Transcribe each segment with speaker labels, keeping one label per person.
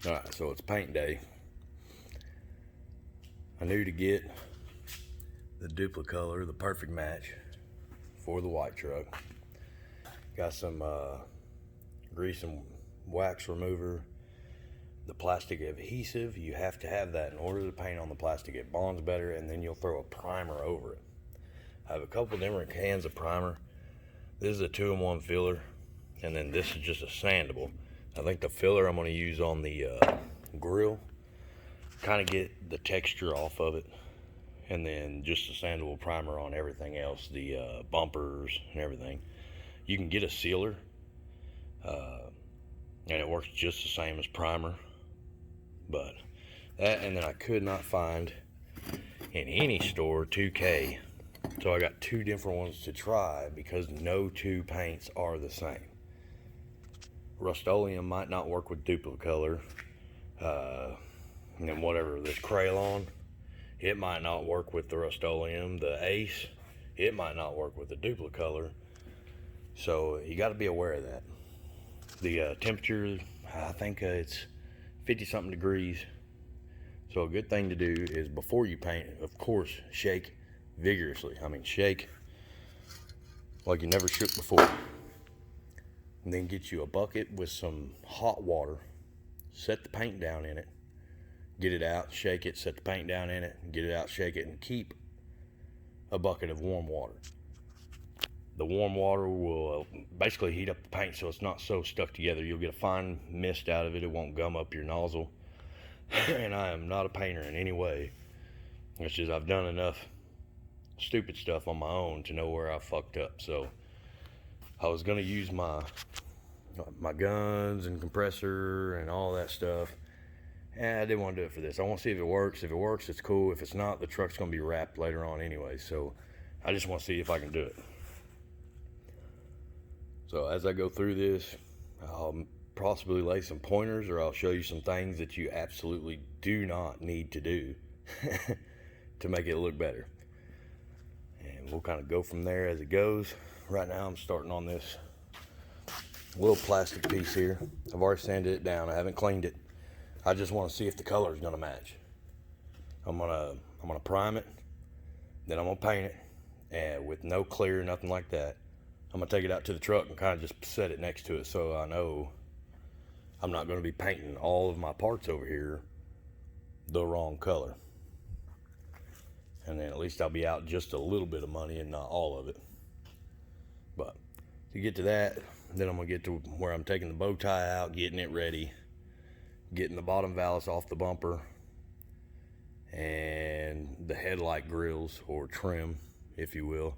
Speaker 1: Alright, so it's paint day. I knew to get the Duplicolor, the perfect match for the white truck. Got some grease and wax remover. The plastic adhesive, you have to have that in order to paint on the plastic. It bonds better, and then you'll throw a primer over it. I have a couple different cans of primer. This is a 2-in-1 filler, and then this is just a sandable. I think the filler I'm going to use on the grill, kind of get the texture off of it, and then just a sandable primer on everything else, the bumpers and everything. You can get a sealer, and it works just the same as primer, but that, and then I could not find in any store 2K, so I got 2 different ones to try because no 2 paints are the same. Rust-Oleum might not work with Duplicolor, and then whatever, this Crayon, it might not work with the Rust-Oleum. The Ace, it might not work with the Duplicolor. So you got to be aware of that. The temperature, I think it's 50 something degrees. So a good thing to do is before you paint, of course, shake vigorously. I mean, shake like you never shook before. And then get you a bucket with some hot water, set the paint down in it, get it out, shake it, set the paint down in it, get it out, shake it, and keep a bucket of warm water. The warm water will basically heat up the paint so it's not so stuck together. You'll get a fine mist out of it. It won't gum up your nozzle. And I am not a painter in any way. It's just I've done enough stupid stuff on my own to know where I fucked up. So I was gonna use my guns and compressor and all that stuff, and I didn't want to do it for this. I want to see if it works. If it works, it's cool. If it's not, the truck's gonna be wrapped later on anyway, so I just want to see if I can do it. So as I go through this, I'll possibly lay some pointers, or I'll show you some things that you absolutely do not need to do to make it look better, and we'll kind of go from there as it goes. Right now I'm starting on this little plastic piece here. I've already sanded it down. I haven't cleaned it. I just want to see if the color is going to match. I'm gonna prime it, then I'm gonna paint it, and with no clear, nothing like that. I'm gonna take it out to the truck and kind of just set it next to it so I know I'm not going to be painting all of my parts over here the wrong color. And then at least I'll be out just a little bit of money and not all of it. But to get to that, then I'm gonna get to where I'm taking the bow tie out, getting it ready, getting the bottom valves off the bumper, and the headlight grills, or trim, if you will,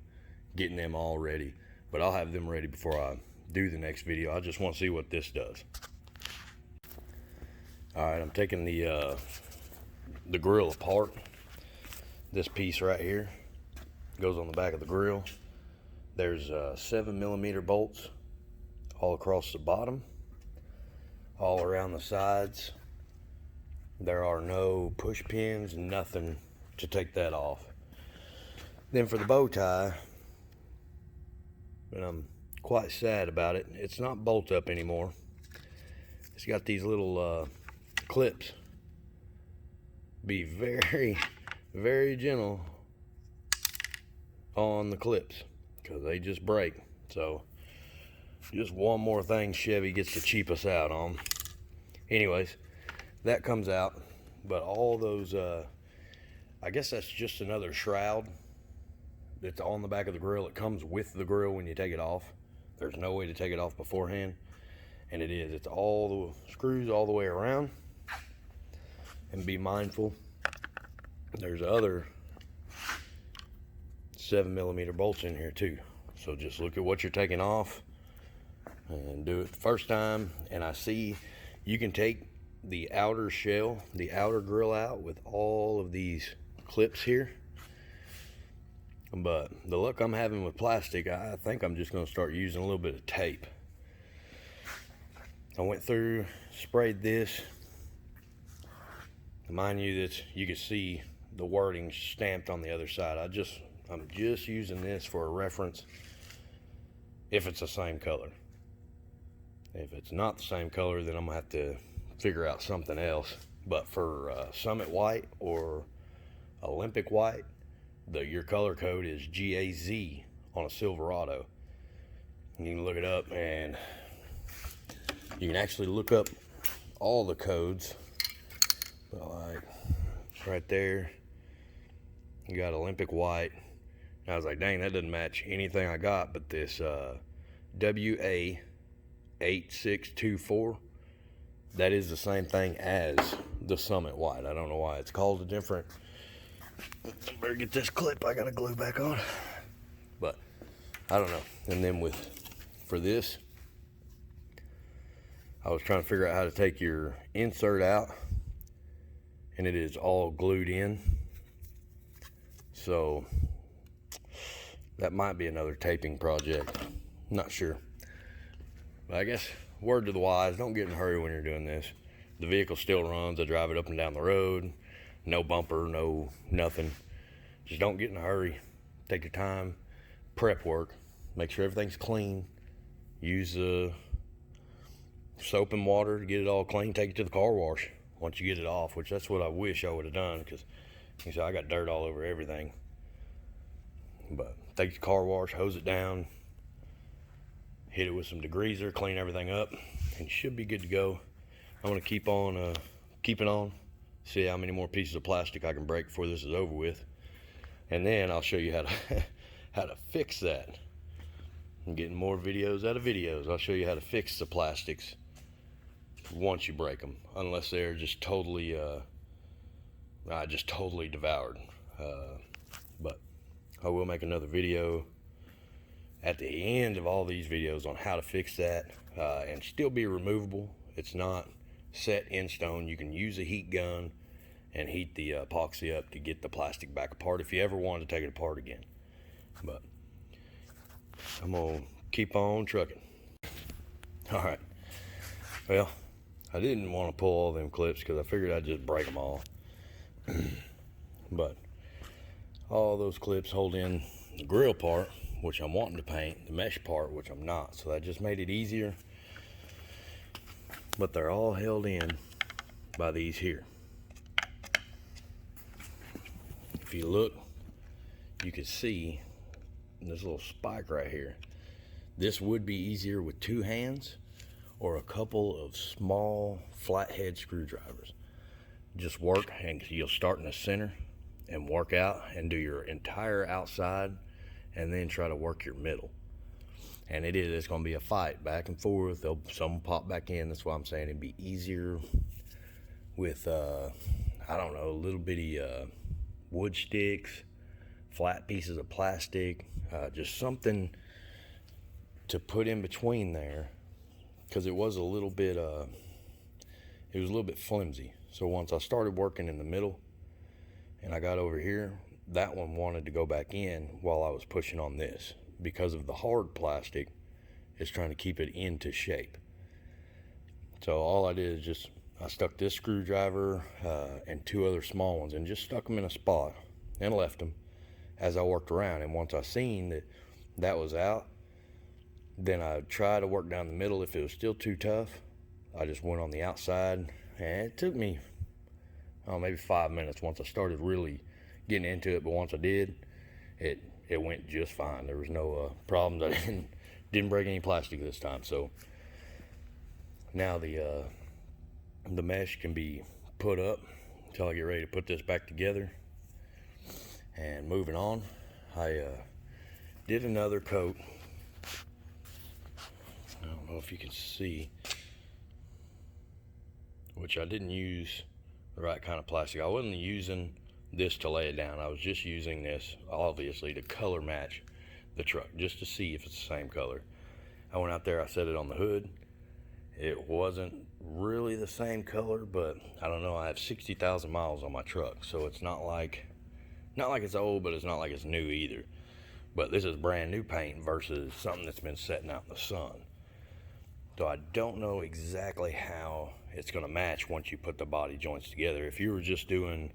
Speaker 1: getting them all ready. But I'll have them ready before I do the next video. I just want to see what this does. Alright, I'm taking the grill apart. This piece right here goes on the back of the grill. There's 7mm bolts all across the bottom, all around the sides. There are no push pins, nothing to take that off. Then for the bow tie, and I'm quite sad about it, it's not bolt up anymore. It's got these little clips. Be very, very gentle on the clips, because they just break. So just one more thing Chevy gets to cheap us out on. Anyways, that comes out, but all those I guess that's just another shroud that's on the back of the grill. It comes with the grill when you take it off. There's no way to take it off beforehand, and it's all the screws all the way around. And be mindful, there's other 7mm bolts in here too. So just look at what you're taking off and do it the first time. And I see you can take the outer shell, the outer grill out with all of these clips here. But the luck I'm having with plastic, I think I'm just going to start using a little bit of tape. I went through, sprayed this. Mind you, that you can see the wording stamped on the other side. I'm just using this for a reference if it's the same color. If it's not the same color, then I'm gonna have to figure out something else. But for Summit White or Olympic White, your color code is GAZ on a Silverado. You can look it up, and you can actually look up all the codes. But like right there, you got Olympic White. And I was like, dang, that doesn't match anything I got, but this WA8624, that is the same thing as the Summit White. I don't know why it's called a different. Better get this clip I gotta glue back on. But I don't know. And then for this, I was trying to figure out how to take your insert out, and it is all glued in. So that might be another taping project. I'm not sure. But I guess word to the wise, don't get in a hurry when you're doing this. The vehicle still runs. I drive it up and down the road. No bumper, no nothing. Just don't get in a hurry. Take your time. Prep work. Make sure everything's clean. Use soap and water to get it all clean. Take it to the car wash once you get it off, which that's what I wish I would have done, because you see, I got dirt all over everything. But take it to the car wash, hose it down, hit it with some degreaser, clean everything up, and you should be good to go. I'm going to keep on keeping on, see how many more pieces of plastic I can break before this is over with. And then I'll show you how to how to fix that. I'm getting more videos out of videos. I'll show you how to fix the plastics once you break them, unless they're just totally devoured. But I will make another video at the end of all these videos on how to fix that and still be removable. It's not set in stone. You can use a heat gun and heat the epoxy up to get the plastic back apart if you ever wanted to take it apart again. But I'm gonna keep on trucking. All right. Well, I didn't want to pull all them clips because I figured I'd just break them all. But all those clips hold in the grill part, which I'm wanting to paint, the mesh part, which I'm not. So that just made it easier. But they're all held in by these here. If you look, you can see this little spike right here. This would be easier with 2 hands or a couple of small flathead screwdrivers. Just work, and you'll start in the center and work out and do your entire outside, and then try to work your middle. And it's going to be a fight back and forth. Some will pop back in. That's why I'm saying it'd be easier with I don't know, little bitty wood sticks, flat pieces of plastic, just something to put in between there, because it was a little bit flimsy. So once I started working in the middle and I got over here, that one wanted to go back in while I was pushing on this, because of the hard plastic is trying to keep it into shape. So all I did is I stuck this screwdriver and 2 other small ones and just stuck them in a spot and left them as I worked around. And once I seen that was out, then I tried to work down the middle. If it was still too tough, I just went on the outside, and it took me maybe 5 minutes once I started really getting into it. But once I did, it went just fine. There was no problems. I didn't break any plastic this time. So now the mesh can be put up until I get ready to put this back together. And moving on, I did another coat. I don't know if you can see, which I didn't use the right kind of plastic. I wasn't using this to lay it down. I was just using this, obviously, to color match the truck, just to see if it's the same color. I went out there, I set it on the hood. It wasn't really the same color, but I don't know, I have 60,000 miles on my truck, so it's not like it's old, but it's not like it's new either. But this is brand new paint versus something that's been sitting out in the sun. So I don't know exactly how it's going to match once you put the body joints together. If you were just doing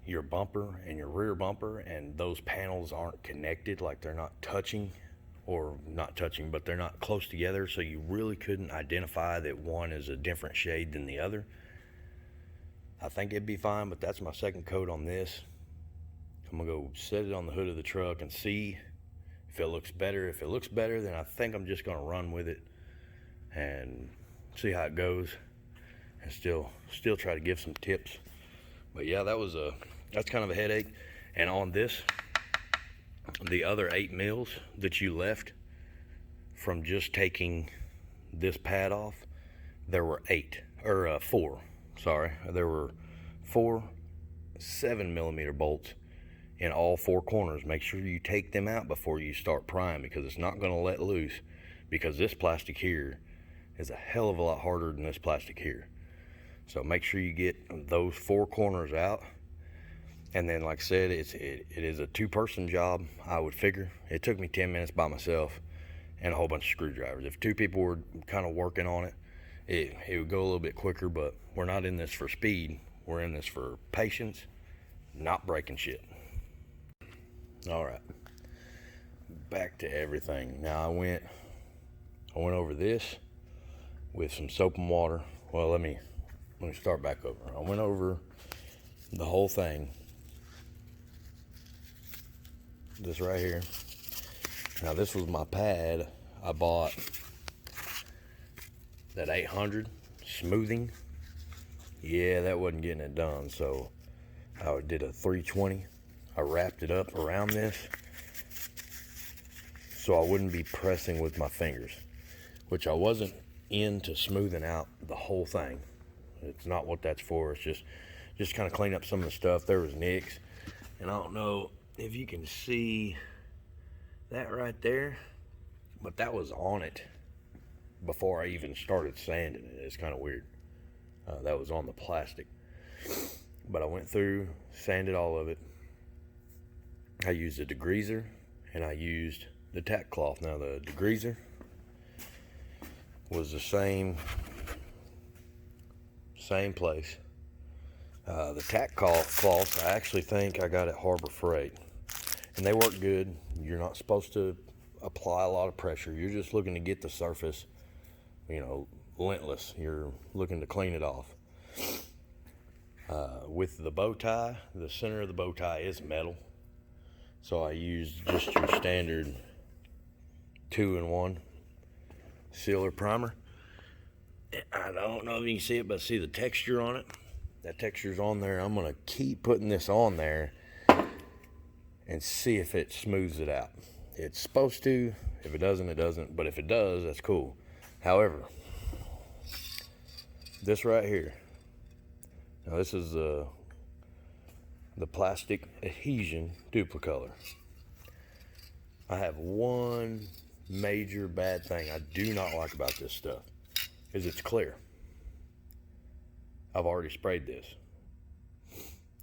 Speaker 1: your bumper and your rear bumper and those panels aren't connected, like they're not touching or not touching, but they're not close together, so you really couldn't identify that one is a different shade than the other. I think it'd be fine, but that's my second coat on this. I'm gonna go set it on the hood of the truck and see if it looks better. If it looks better, then I think I'm just gonna run with it and see how it goes, and still try to give some tips. But yeah, that's kind of a headache. And on this, the other 8 mils that you left from just taking this pad off, there were 4. Sorry, there were 4 7mm bolts in all 4 corners. Make sure you take them out before you start prying, because it's not going to let loose, because this plastic here is a hell of a lot harder than this plastic here. So make sure you get those 4 corners out. And then, like I said, it is a 2-person job, I would figure. It took me 10 minutes by myself and a whole bunch of screwdrivers. If 2 people were kind of working on it, it would go a little bit quicker, but we're not in this for speed. We're in this for patience, not breaking shit. All right, back to everything. Now I went over this with some soap and water. Well, let me start back over. I went over the whole thing. This right here. Now this was my pad. I bought that 800 smoothing. Yeah, that wasn't getting it done, so I did a 320. I wrapped it up around this so I wouldn't be pressing with my fingers, which I wasn't into smoothing out the whole thing. It's not what that's for. It's just kind of clean up some of the stuff. There was nicks, and I don't know if you can see that right there, but that was on it before I even started sanding it. It's kind of weird. That was on the plastic, but I went through, sanded all of it. I used a degreaser and I used the tack cloth. Now the degreaser was the same place. The tack cloths, I actually think I got at Harbor Freight, and they work good. You're not supposed to apply a lot of pressure. You're just looking to get the surface, lintless. You're looking to clean it off. With the bow tie, the center of the bow tie is metal, so I used just your standard 2-in-1 sealer primer. I don't know if you can see it, but see the texture on it? That texture's on there. I'm gonna keep putting this on there and see if it smooths it out. It's supposed to. If it doesn't, it doesn't. But if it does, that's cool. However, this right here. Now this is the plastic adhesion duplicolor. I have one major bad thing I do not like about this stuff, is it's clear. I've already sprayed this,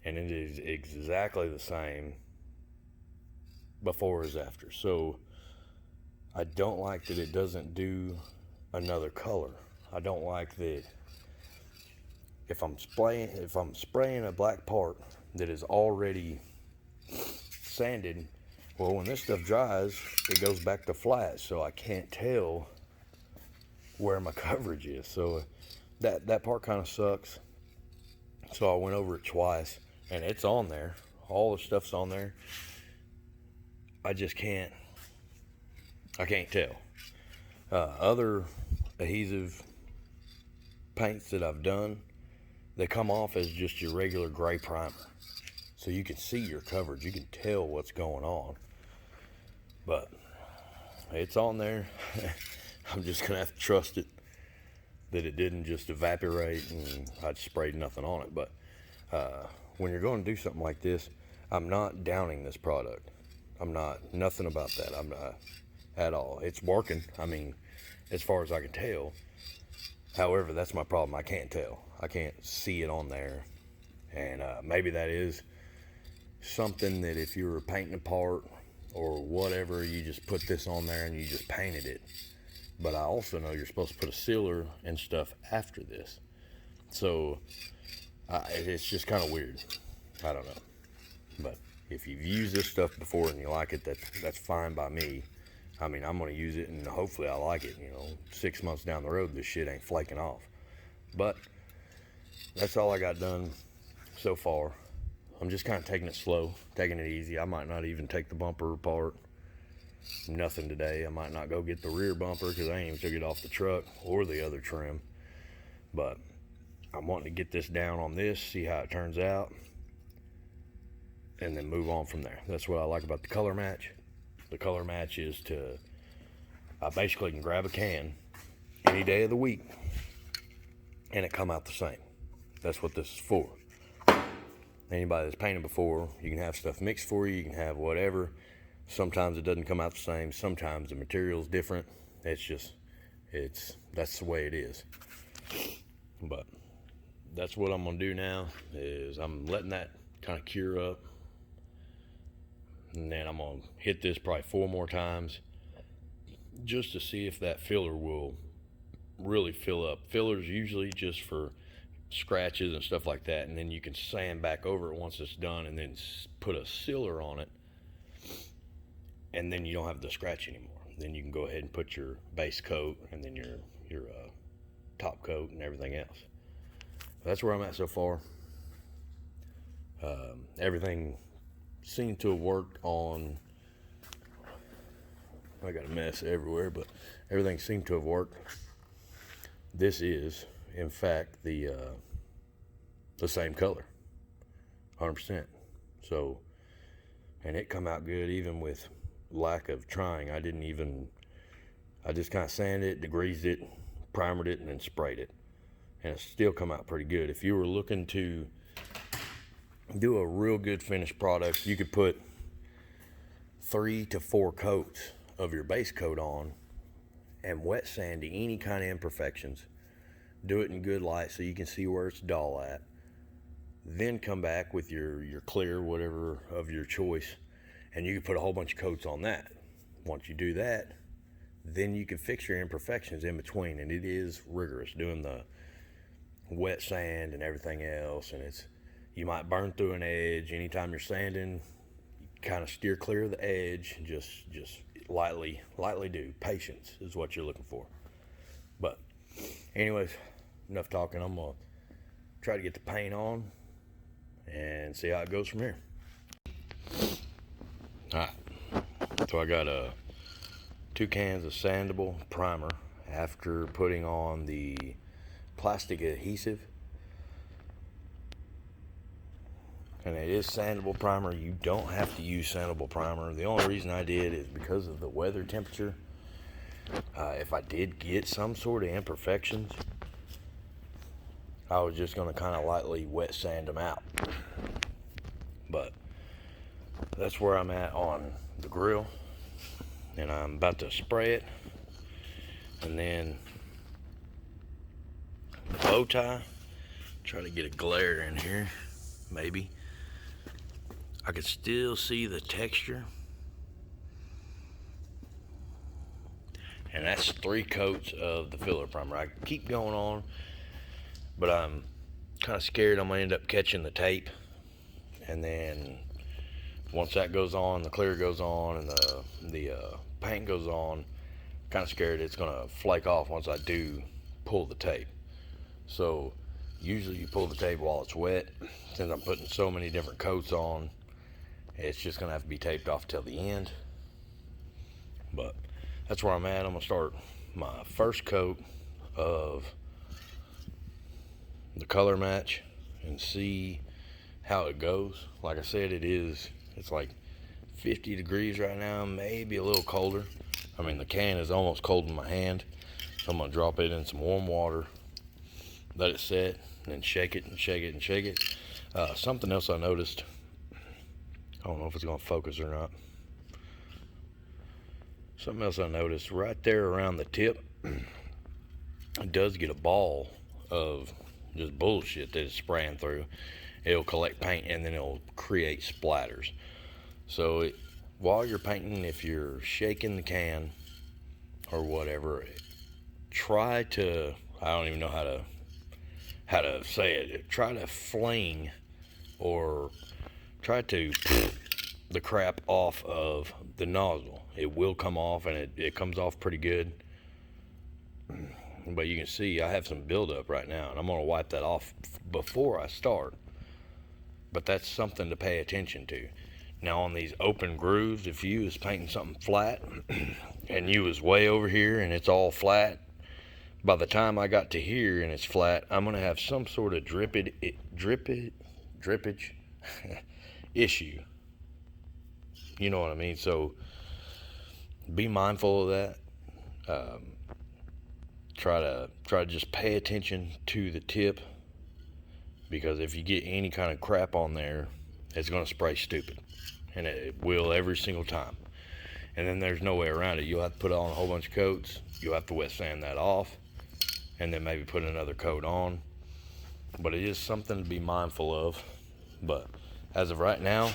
Speaker 1: and it is exactly the same before as after. So I don't like that it doesn't do another color. I don't like that if I'm spraying a black part that is already sanded, well, when this stuff dries, it goes back to flat, so I can't tell where my coverage is. So that part kind of sucks. So I went over it twice, and it's on there. All the stuff's on there. I can't tell. Other adhesive paints that I've done, they come off as just your regular gray primer. So you can see your coverage. You can tell what's going on. But it's on there. I'm just going to have to trust it, that it didn't just evaporate and I'd sprayed nothing on it. But when you're going to do something like this, I'm not downing this product. Nothing about that. I'm not at all. It's working. I mean, as far as I can tell. However, that's my problem. I can't tell. I can't see it on there. And maybe that is something that if you were painting a part or whatever, you just put this on there and you just painted it. But I also know you're supposed to put a sealer and stuff after this. So it's just kind of weird. I don't know. But if you've used this stuff before and you like it, that's fine by me. I mean, I'm gonna use it and hopefully I like it. 6 months down the road, this shit ain't flaking off. But that's all I got done so far. I'm just kind of taking it slow, taking it easy. I might not even take the bumper apart. Nothing today. I might not go get the rear bumper because I ain't even took it off the truck or the other trim. But I'm wanting to get this down on this, see how it turns out, and then move on from there. That's what I like about the color match. The color match is I basically can grab a can any day of the week and it come out the same. That's what this is for. Anybody that's painted before, you can have stuff mixed for you, you can have whatever. Sometimes it doesn't come out the same, sometimes the material's different. That's the way it is. But that's what I'm gonna do now, is I'm letting that kind of cure up. And then I'm gonna hit this probably 4 more times just to see if that filler will really fill up. Filler's usually just for scratches and stuff like that, and then you can sand back over it once it's done and then put a sealer on it, and then you don't have the scratch anymore. Then you can go ahead and put your base coat and then your top coat and everything else. That's where I'm at so far. Everything seemed to have worked on. I got a mess everywhere, but everything seemed to have worked. This is, in fact, the same color, 100%. So, and it come out good even with lack of trying. I just kind of sanded it, degreased it, primered it, and then sprayed it, and it still come out pretty good. If you were looking to do a real good finished product, you could put 3 to 4 coats of your base coat on and wet sand to any kind of imperfections. Do it in good light so you can see where it's dull at. Then come back with your clear, whatever of your choice, and you can put a whole bunch of coats on that. Once you do that, then you can fix your imperfections in between, and it is rigorous doing the wet sand and everything else. And you might burn through an edge. Anytime you're sanding, you kind of steer clear of the edge. Just lightly do. Patience is what you're looking for. But anyways, enough talking. I'm gonna try to get the paint on and see how it goes from here. Alright, so I got 2 cans of sandable primer after putting on the plastic adhesive. And it is sandable primer. You don't have to use sandable primer. The only reason I did is because of the weather temperature. If I did get some sort of imperfections, I was just going to kind of lightly wet sand them out. But that's where I'm at on the grill. And I'm about to spray it. And then the bow tie. Try to get a glare in here, maybe. I can still see the texture. And that's 3 coats of the filler primer. I keep going on, but I'm kind of scared I'm gonna end up catching the tape. And then once that goes on, the clear goes on, and the paint goes on, kind of scared it's gonna flake off once I do pull the tape. So usually you pull the tape while it's wet. Since I'm putting so many different coats on, it's just gonna have to be taped off till the end. But that's where I'm at. I'm gonna start my first coat of the color match and see how it goes. Like I said, it's like 50 degrees right now, maybe a little colder. I mean, the can is almost cold in my hand. So I'm gonna drop it in some warm water, let it set, and then shake it and shake it and shake it. Something else I noticed, I don't know if it's gonna focus or not. Something else I noticed, right there around the tip, it does get a ball of just bullshit that it's spraying through. It'll collect paint and then it'll create splatters. So while you're painting, if you're shaking the can or whatever, try to, I don't even know how to say it, try to fling or try to the crap off of the nozzle. It will come off, and it comes off pretty good. But you can see I have some buildup right now, and I'm going to wipe that off before I start. But that's something to pay attention to. Now on these open grooves, if you was painting something flat and you was way over here and it's all flat, by the time I got to here and it's flat, I'm going to have some sort of drippage issue. You know what I mean? So be mindful of that. Try to just pay attention to the tip, because if you get any kind of crap on there, it's going to spray stupid, and it will every single time. And then there's no way around it. You'll have to put on a whole bunch of coats. You'll have to wet sand that off, and then maybe put another coat on. But it is something to be mindful of. But as of right now,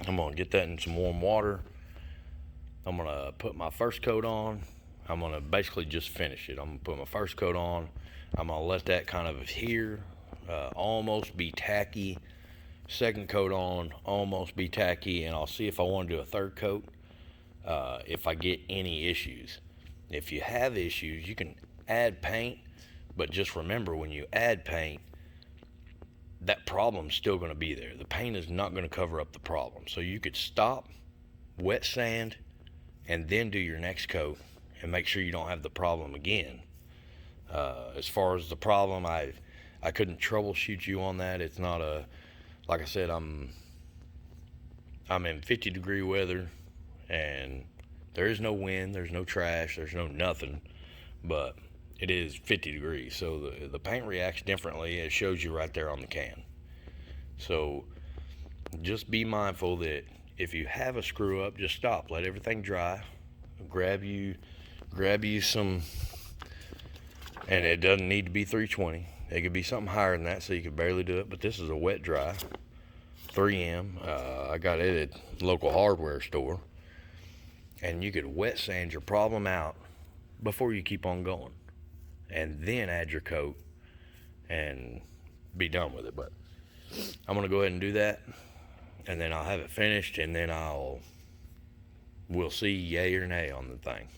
Speaker 1: I'm going to get that in some warm water. I'm going to put my first coat on. I'm going to basically just finish it. I'm going to put my first coat on. I'm going to let that kind of adhere, almost be tacky. Second coat on, almost be tacky. And I'll see if I want to do a third coat if I get any issues. If you have issues, you can add paint. But just remember, when you add paint, that problem's still going to be there. The paint is not going to cover up the problem. So you could stop, wet sand, and then do your next coat and make sure you don't have the problem again. As far as the problem, I couldn't troubleshoot you on that. It's not a, like I said, I'm in 50-degree weather, and there is no wind, there's no trash, there's no nothing, but it is 50 degrees, so the paint reacts differently. It shows you right there on the can. So just be mindful that if you have a screw up, just stop, let everything dry, grab you some, and it doesn't need to be 320. It could be something higher than that, so you could barely do it. But this is a wet dry 3M. I got it at local hardware store, and you could wet sand your problem out before you keep on going, and then add your coat and be done with it. But I'm gonna go ahead and do that, and then I'll have it finished, and then we'll see yay or nay on the thing.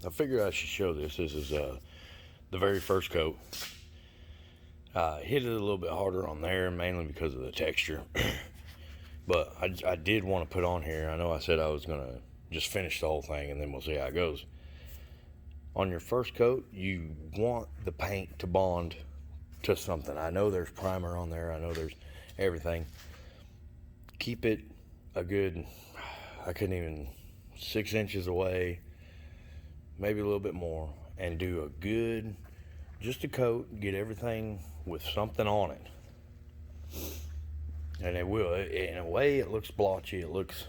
Speaker 1: I figured I should show this. This is the very first coat. Hit it a little bit harder on there, mainly because of the texture. But I did want to put on here, I know I said I was gonna just finish the whole thing and then we'll see how it goes. On your first coat, you want the paint to bond to something. I know there's primer on there, I know there's everything. Keep it a good, I couldn't even, 6 inches away, maybe a little bit more, and do a good, just a coat, get everything with something on it. And it will, in a way it looks blotchy, it looks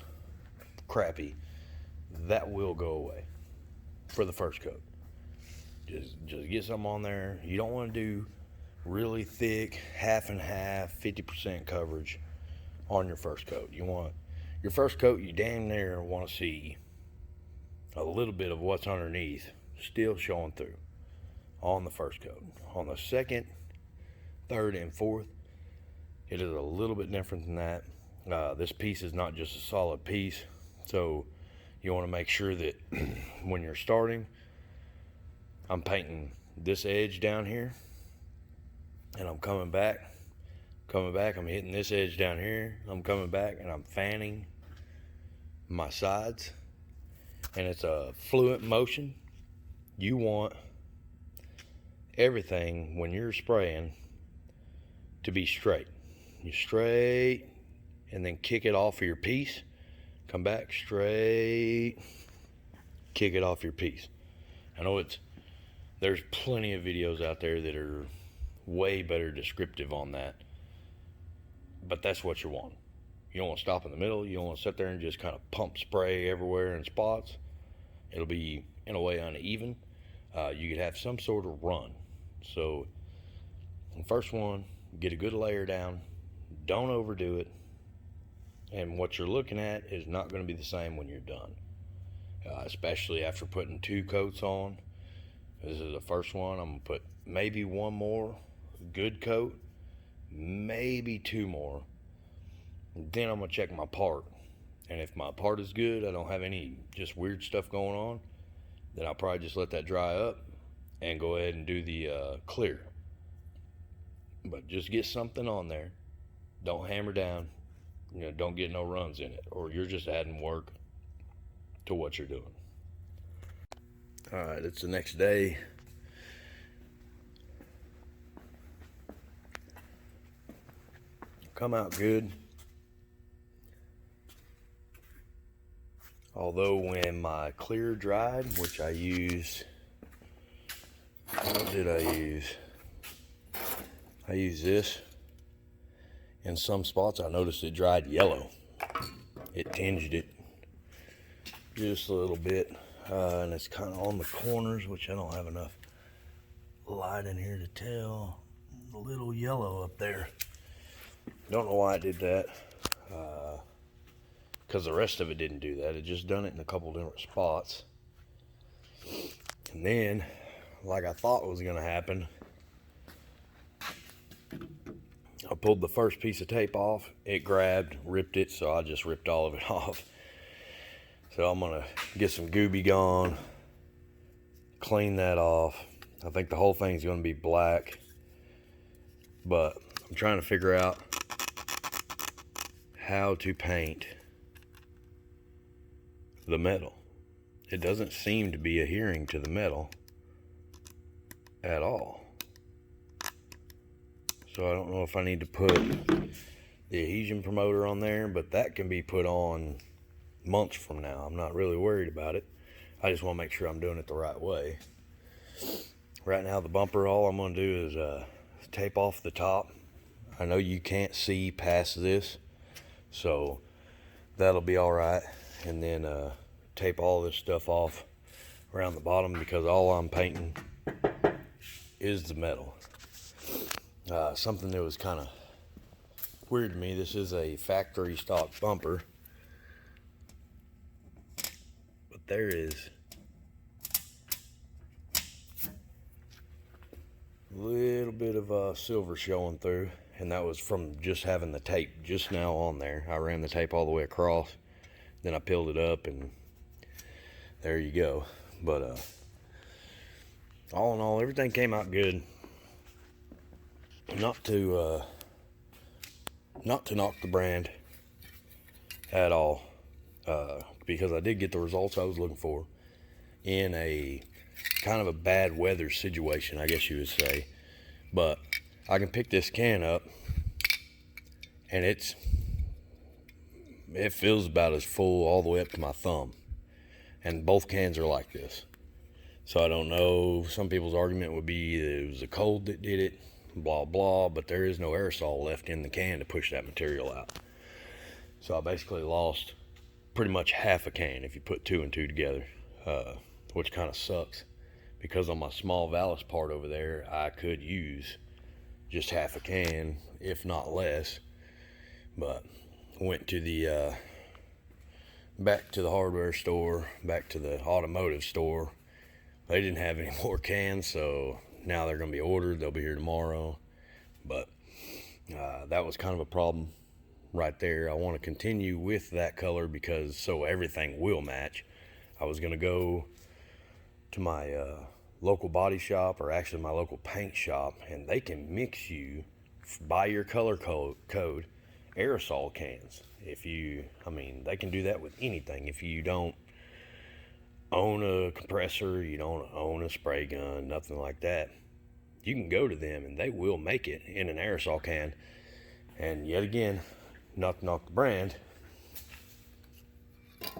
Speaker 1: crappy. That will go away for the first coat. Just get something on there. You don't want to do really thick, half and half, 50% coverage on your first coat. You want your first coat, you damn near want to see a little bit of what's underneath still showing through on the first coat. On the second, third, and fourth, it is a little bit different than that. This piece is not just a solid piece, so you want to make sure that when you're starting, I'm painting this edge down here, and I'm coming back, I'm hitting this edge down here, I'm coming back, and I'm fanning my sides, and it's a fluent motion. You want everything when you're spraying to be straight. You straight, and then kick it off of your piece, come back straight, kick it off your piece. I know there's plenty of videos out there that are way better descriptive on that, but that's what you want. You don't want to stop in the middle. You don't want to sit there and just kind of pump spray everywhere in spots. It'll be in a way uneven. You could have some sort of run. So the first one, get a good layer down, don't overdo it, and what you're looking at is not going to be the same when you're done, especially after putting 2 coats on. This is the first one. I'm going to put maybe one more good coat, maybe 2 more, Then I'm gonna check my part. And if my part is good, I don't have any just weird stuff going on, then I'll probably just let that dry up and go ahead and do the clear. But just get something on there. Don't hammer down. Don't get no runs in it, or you're just adding work to what you're doing. All right, it's the next day. Come out good. Although when my clear dried, which I used, what did I use? I used this. In some spots I noticed it dried yellow. It tinged it just a little bit. And it's kind of on the corners, which I don't have enough light in here to tell. A little yellow up there. Don't know why I did that. Because the rest of it didn't do that. It just done it in a couple different spots. And then, like I thought was going to happen, I pulled the first piece of tape off. It grabbed, ripped it, so I just ripped all of it off. So I'm going to get some Gooby Gone, clean that off. I think the whole thing's going to be black. But I'm trying to figure out how to paint the metal. It doesn't seem to be adhering to the metal at all. So I don't know if I need to put the adhesion promoter on there, but that can be put on months from now. I'm not really worried about it. I just want to make sure I'm doing it the right way. Right now the bumper, all I'm going to do is tape off the top. I know you can't see past this, so that'll be all right. And then tape all this stuff off around the bottom, because all I'm painting is the metal. Something that was kind of weird to me, this is a factory stock bumper, but there is a little bit of silver showing through, and that was from just having the tape just now on there. I ran the tape all the way across, then I peeled it up, and there you go. But all in all, everything came out good. Not to knock the brand at all, because I did get the results I was looking for in a kind of a bad weather situation, I guess you would say. But I can pick this can up, and it feels about as full all the way up to my thumb, and both cans are like this. So I don't know, some people's argument would be that it was the cold that did it, blah blah, but there is no aerosol left in the can to push that material out. So I basically lost pretty much half a can if you put two and two together, which kind of sucks, because on my small Vallis part over there I could use just half a can, if not less. But went to the back to the hardware store, back to the automotive store. They didn't have any more cans, so now they're going to be ordered. They'll be here tomorrow. But that was kind of a problem right there. I want to continue with that color, because so everything will match. I was going to go to my local body shop, or actually my local paint shop, and they can mix you, by your color code, aerosol cans. They can do that with anything. If you don't own a compressor, you don't own a spray gun, nothing like that, you can go to them and they will make it in an aerosol can. And yet again, not to knock the brand,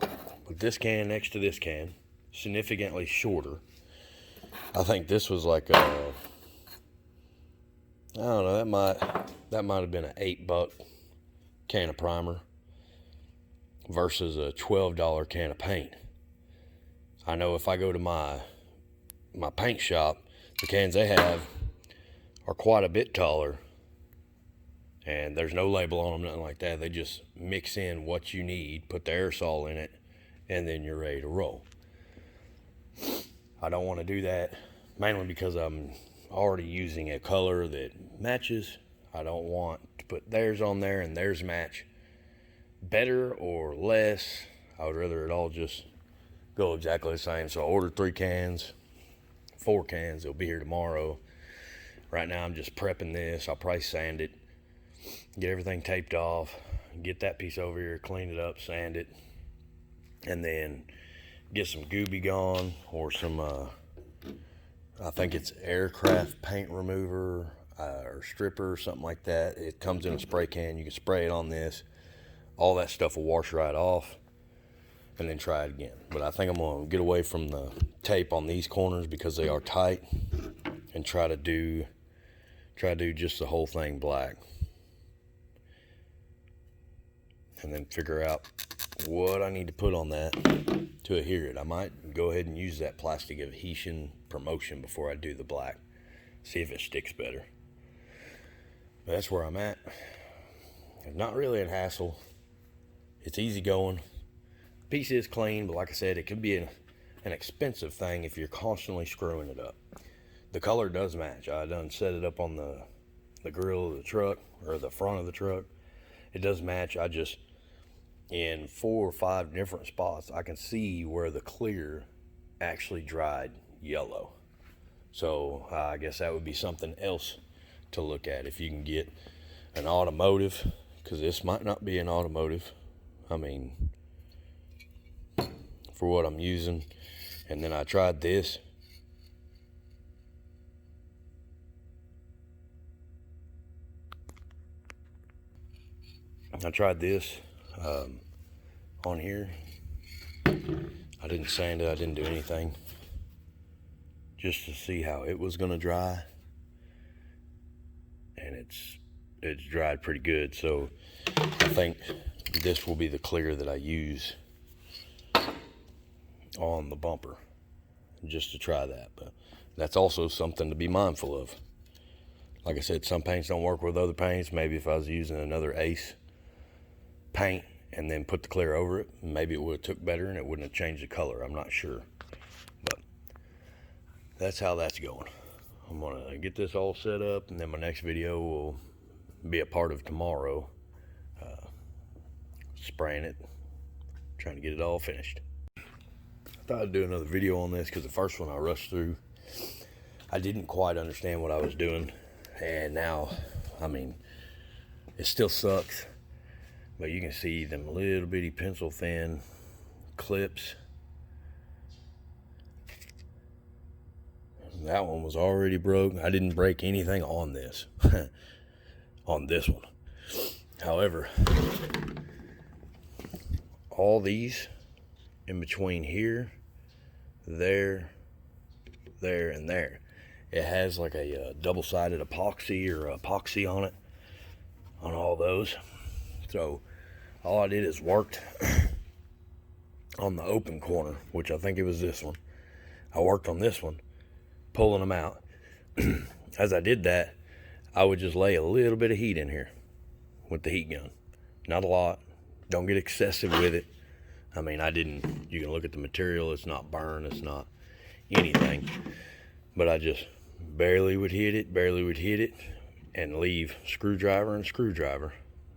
Speaker 1: but this can next to this can, significantly shorter. I think this was like a, I don't know, that might have been an $8 can of primer versus a $12 can of paint. I know if I go to my paint shop, the cans they have are quite a bit taller, and there's no label on them, nothing like that. They just mix in what you need, put the aerosol in it, and then you're ready to roll. I don't want to do that, mainly because I'm already using a color that matches. I don't want to put theirs on there and theirs match, better or less. I would rather it all just go exactly the same. So I ordered 3 cans, 4 cans. They'll be here tomorrow. Right now I'm just prepping this. I'll probably sand it, get everything taped off, get that piece over here, clean it up, sand it, and then get some Gooby Gone or some, I think it's aircraft paint remover or stripper or something like that. It comes in a spray can. You can spray it on this. All that stuff will wash right off, and then try it again. But I think I'm going to get away from the tape on these corners because they are tight, and try to do just the whole thing black, and then figure out what I need to put on that to adhere it. I might go ahead and use that plastic adhesion promotion before I do the black, see if it sticks better. But that's where I'm at. It's not really a hassle. It's easy going. The piece is clean, but like I said, it could be an expensive thing if you're constantly screwing it up. The color does match. I done set it up on the grill of the truck, or the front of the truck. It does match. I just, in 4 or 5 different spots, I can see where the clear actually dried yellow. So I guess that would be something else to look at. If you can get an automotive, because this might not be an automotive, I mean, for what I'm using. And then I tried this. On here. I didn't sand it, I didn't do anything, just to see how it was gonna dry, and it's dried pretty good. So I think this will be the clear that I use on the bumper, just to try that. But that's also something to be mindful of. Like I said, some paints don't work with other paints. Maybe if I was using another Ace paint and then put the clear over it, maybe it would have took better and it wouldn't have changed the color. I'm not sure, but that's how that's going. I'm gonna get this all set up, and then my next video will be a part of tomorrow, spraying it, trying to get it all finished. I thought I'd do another video on this because the first one I rushed through. I didn't quite understand what I was doing, and now, I mean, it still sucks, but you can see them little bitty pencil thin clips. That one was already broke. I didn't break anything on this, on this one. However, all these in between here, there, and there, it has like a double-sided epoxy or epoxy on it, on all those. So all I did is worked on the open corner, which I think it was this one. I worked on this one, pulling them out. As I did that, I would just lay a little bit of heat in here with the heat gun. Not a lot. Don't get excessive with it. I mean, you can look at the material, it's not burned, it's not anything. But I just barely would hit it, and leave screwdriver and screwdriver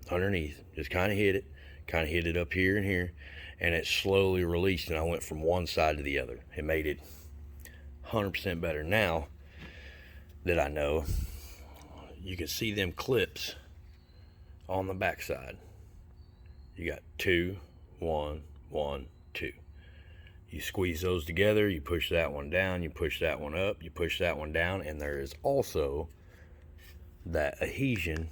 Speaker 1: underneath. Just kind of hit it up here and here, and it slowly released, and I went from one side to the other. It made it 100% better. Now that I know, you can see them clips on the back side. You got 2, 1, 1, 2. You squeeze those together, you push that one down, you push that one up, you push that one down, and there is also that adhesion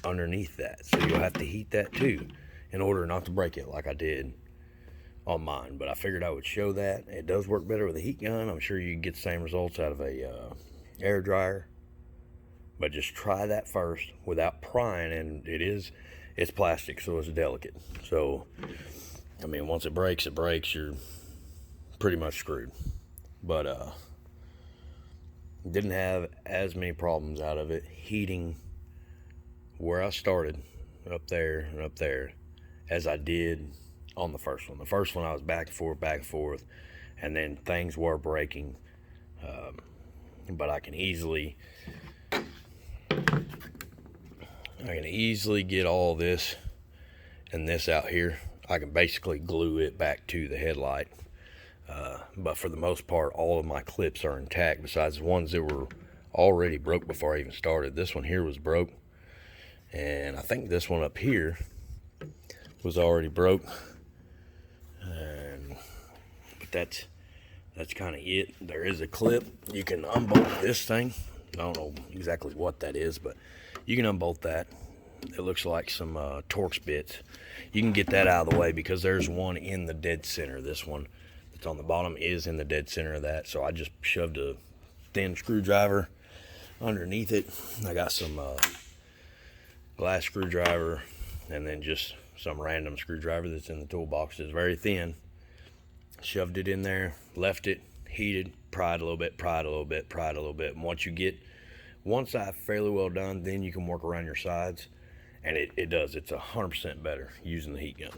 Speaker 1: underneath that. So you'll have to heat that too in order not to break it like I did on mine. But I figured I would show that. It does work better with a heat gun. I'm sure you can get the same results out of a air dryer. But just try that first without prying, and it's plastic, so it's delicate. So, I mean, once it breaks, you're pretty much screwed. But didn't have as many problems out of it heating where I started, up there and up there, as I did on the first one. The first one I was back and forth, and then things were breaking. But I can easily get all this and this out here, I can basically glue it back to the headlight. But for the most part, all of my clips are intact, besides the ones that were already broke before I even started. This one here was broke, and I think this one up here was already broke. But that's kind of it. There is a clip. You can unbolt this thing. I don't know exactly what that is, but you can unbolt that. It looks like some Torx bits. You can get that out of the way because there's one in the dead center. This one that's on the bottom is in the dead center of that. So I just shoved a thin screwdriver underneath it. I got some glass screwdriver and then just some random screwdriver that's in the toolbox. It's very thin. Shoved it in there, left it, heated, pried a little bit, pried a little bit, pried a little bit. And once you get one side fairly well done, then you can work around your sides. And it does. It's 100% better using the heat gun.